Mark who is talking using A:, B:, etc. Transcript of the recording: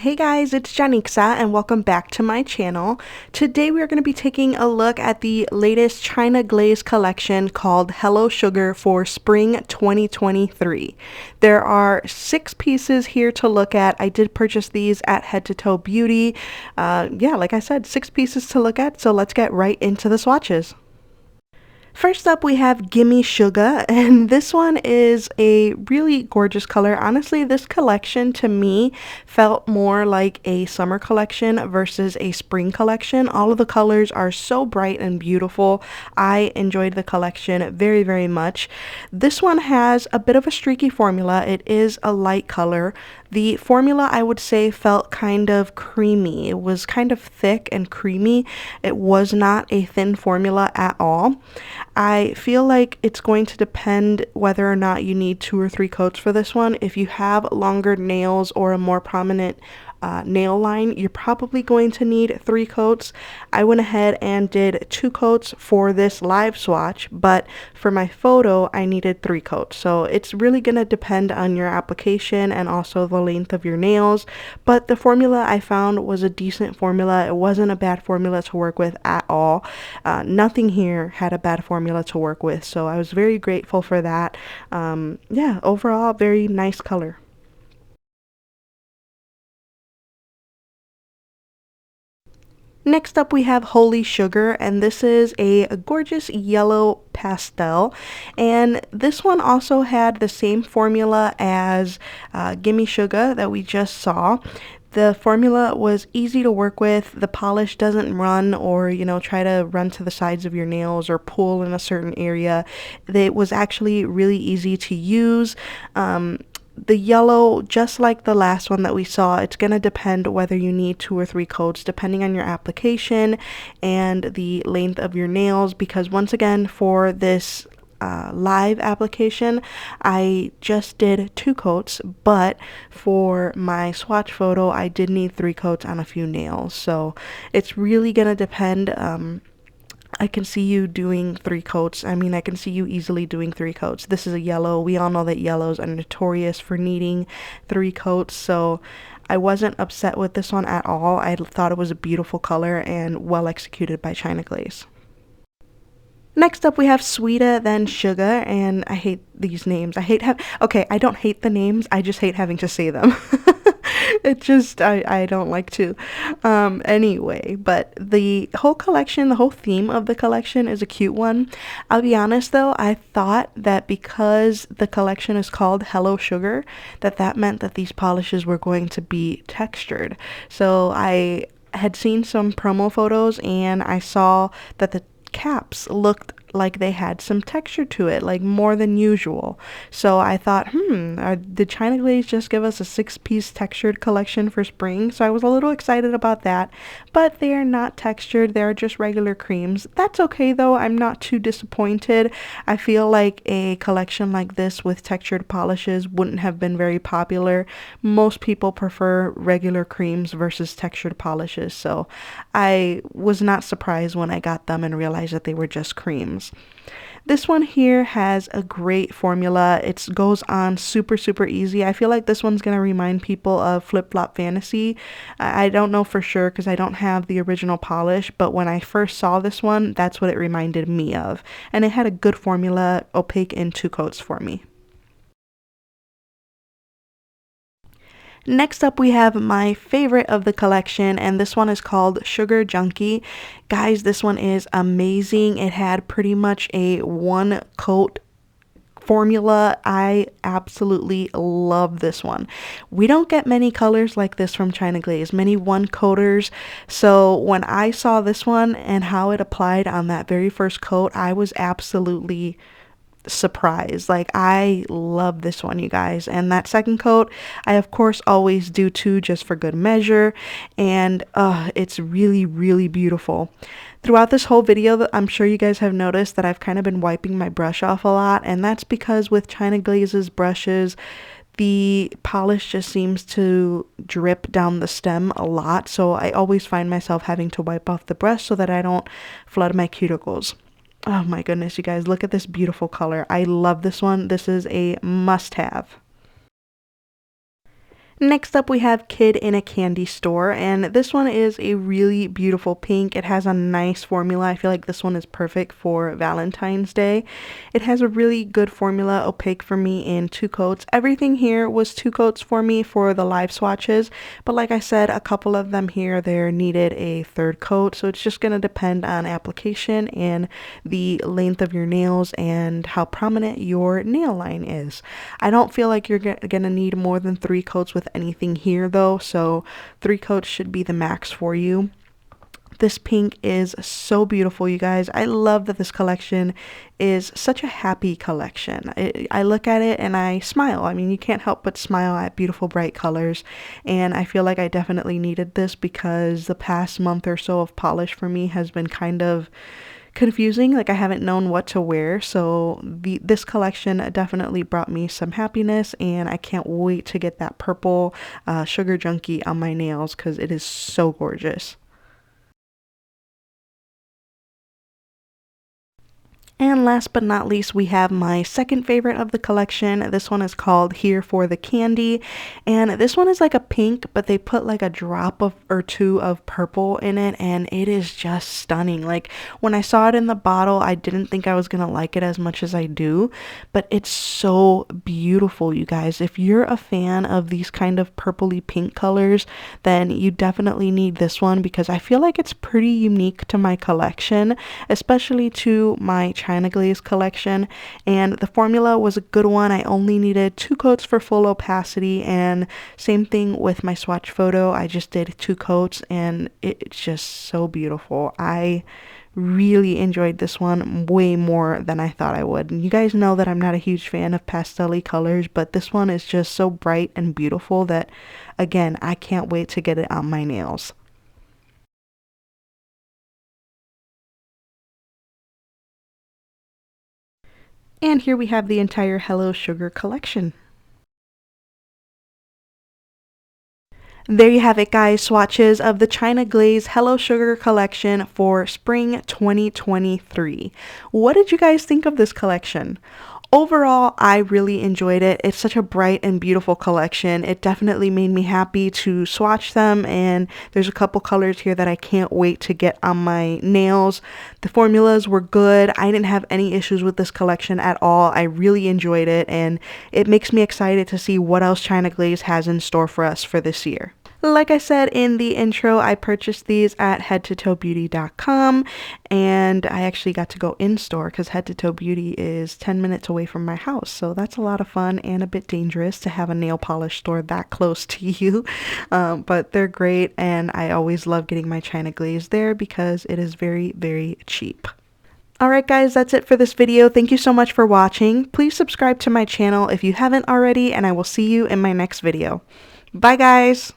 A: Hey guys, it's Janixa and welcome back to my channel. Today we are going to be taking a look at the latest China Glaze collection called Hello Sugar for Spring 2023. There are 6 pieces here to look at. I did purchase these at Head to Toe Beauty. Yeah, like I said, 6 pieces to look at, so let's get right into the swatches. First up, we have Gimme Suga, and this one is a really gorgeous color. Honestly, this collection to me felt more like a summer collection versus a spring collection. All of the colors are so bright and beautiful. I enjoyed the collection very, very much. This one has a bit of a streaky formula. It is a light color. The formula, I would say, felt kind of creamy. It was kind of thick and creamy. It was not a thin formula at all. I feel like it's going to depend whether or not you need 2 or 3 coats for this one. If you have longer nails or a more prominent nail line, you're probably going to need 3 coats. I went ahead and did 2 coats for this live swatch, but for my photo I needed 3 coats. So it's really going to depend on your application and also the length of your nails, but the formula I found was a decent formula. It wasn't a bad formula to work with at all. Nothing here had a bad formula to work with, so I was very grateful for that. Yeah, overall very nice color. Next up we have Holy Sugar, and this is a gorgeous yellow pastel, and this one also had the same formula as Gimme Suga that we just saw. The formula was easy to work with. The polish doesn't run or, try to run to the sides of your nails or pull in a certain area. It was actually really easy to use. The yellow, just like the last one that we saw, it's going to depend whether you need 2 or 3 coats depending on your application and the length of your nails, because once again for this live application I just did 2 coats, but for my swatch photo I did need 3 coats on a few nails. So it's really going to depend. I can see you doing 3 coats. I mean, I can see you easily doing 3 coats. This is a yellow. We all know that yellows are notorious for needing 3 coats, so I wasn't upset with this one at all. I thought it was a beautiful color and well executed by China Glaze. Next up we have Sweeter Than Sugar, and I hate these names. Okay, I don't hate the names, I just hate having to say them. I don't like to. Anyway, but the whole collection, the whole theme of the collection is a cute one. I'll be honest though, I thought that because the collection is called Hello Sugar, that meant that these polishes were going to be textured. So I had seen some promo photos and I saw that the caps looked like they had some texture to it, like more than usual. So I thought, did China Glaze just give us a 6-piece textured collection for spring? So I was a little excited about that, but they are not textured, they're just regular creams. That's okay though, I'm not too disappointed. I feel like a collection like this with textured polishes wouldn't have been very popular. Most people prefer regular creams versus textured polishes, so I was not surprised when I got them and realized that they were just creams. This one here has a great formula. It goes on super, super easy. I feel like this one's going to remind people of Flip Flop Fantasy. I don't know for sure because I don't have the original polish, but when I first saw this one, that's what it reminded me of. And it had a good formula, opaque in 2 coats for me. Next up we have my favorite of the collection, and this one is called Sugar Junkie. Guys, this one is amazing. It had pretty much a 1 coat formula. I absolutely love this one. We don't get many colors like this from China Glaze, many 1 coaters. So when I saw this one and how it applied on that very first coat, I was absolutely surprise. Like, I love this one, you guys. And that second coat, I of course always do 2 just for good measure, and it's really, really beautiful. Throughout this whole video, I'm sure you guys have noticed that I've kind of been wiping my brush off a lot, and that's because with China Glaze's brushes, the polish just seems to drip down the stem a lot, so I always find myself having to wipe off the brush so that I don't flood my cuticles. Oh my goodness, you guys, look at this beautiful color. I love this one. This is a must-have. Next up we have Kid in a Candy Store, and this one is a really beautiful pink. It has a nice formula. I feel like this one is perfect for Valentine's Day. It has a really good formula, opaque for me in 2 coats. Everything here was 2 coats for me for the live swatches, but like I said, a couple of them here there needed a 3rd coat, so it's just going to depend on application and the length of your nails and how prominent your nail line is. I don't feel like you're going to need more than 3 coats with anything here though, so 3 coats should be the max for you. This pink is so beautiful, you guys. I love that this collection is such a happy collection. I look at it and I smile. I mean, you can't help but smile at beautiful bright colors, and I feel like I definitely needed this because the past month or so of polish for me has been kind of confusing. Like, I haven't known what to wear, so this collection definitely brought me some happiness, and I can't wait to get that purple Sugar Junkie on my nails because it is so gorgeous. And last but not least, we have my second favorite of the collection. This one is called Here for the Candy, and this one is like a pink, but they put like a drop of or two of purple in it, and it is just stunning. Like, when I saw it in the bottle, I didn't think I was gonna like it as much as I do, but it's so beautiful, you guys. If you're a fan of these kind of purpley pink colors, then you definitely need this one because I feel like it's pretty unique to my collection, especially to my China Glaze collection, and the formula was a good one. I only needed 2 coats for full opacity, and same thing with my swatch photo. I just did 2 coats, and it's just so beautiful. I really enjoyed this one way more than I thought I would. And you guys know that I'm not a huge fan of pastel-y colors, but this one is just so bright and beautiful that, again, I can't wait to get it on my nails. And here we have the entire Hello Sugar collection. There you have it, guys. Swatches of the China Glaze Hello Sugar collection for spring 2023. What did you guys think of this collection? Overall, I really enjoyed it. It's such a bright and beautiful collection. It definitely made me happy to swatch them, and there's a couple colors here that I can't wait to get on my nails. The formulas were good. I didn't have any issues with this collection at all. I really enjoyed it, and it makes me excited to see what else China Glaze has in store for us for this year. Like I said in the intro, I purchased these at headtotoebeauty.com, and I actually got to go in store because Head to Toe Beauty is 10 minutes away from my house, so that's a lot of fun and a bit dangerous to have a nail polish store that close to you, but they're great, and I always love getting my China Glaze there because it is very, very cheap. Alright guys, that's it for this video. Thank you so much for watching. Please subscribe to my channel if you haven't already, and I will see you in my next video. Bye guys!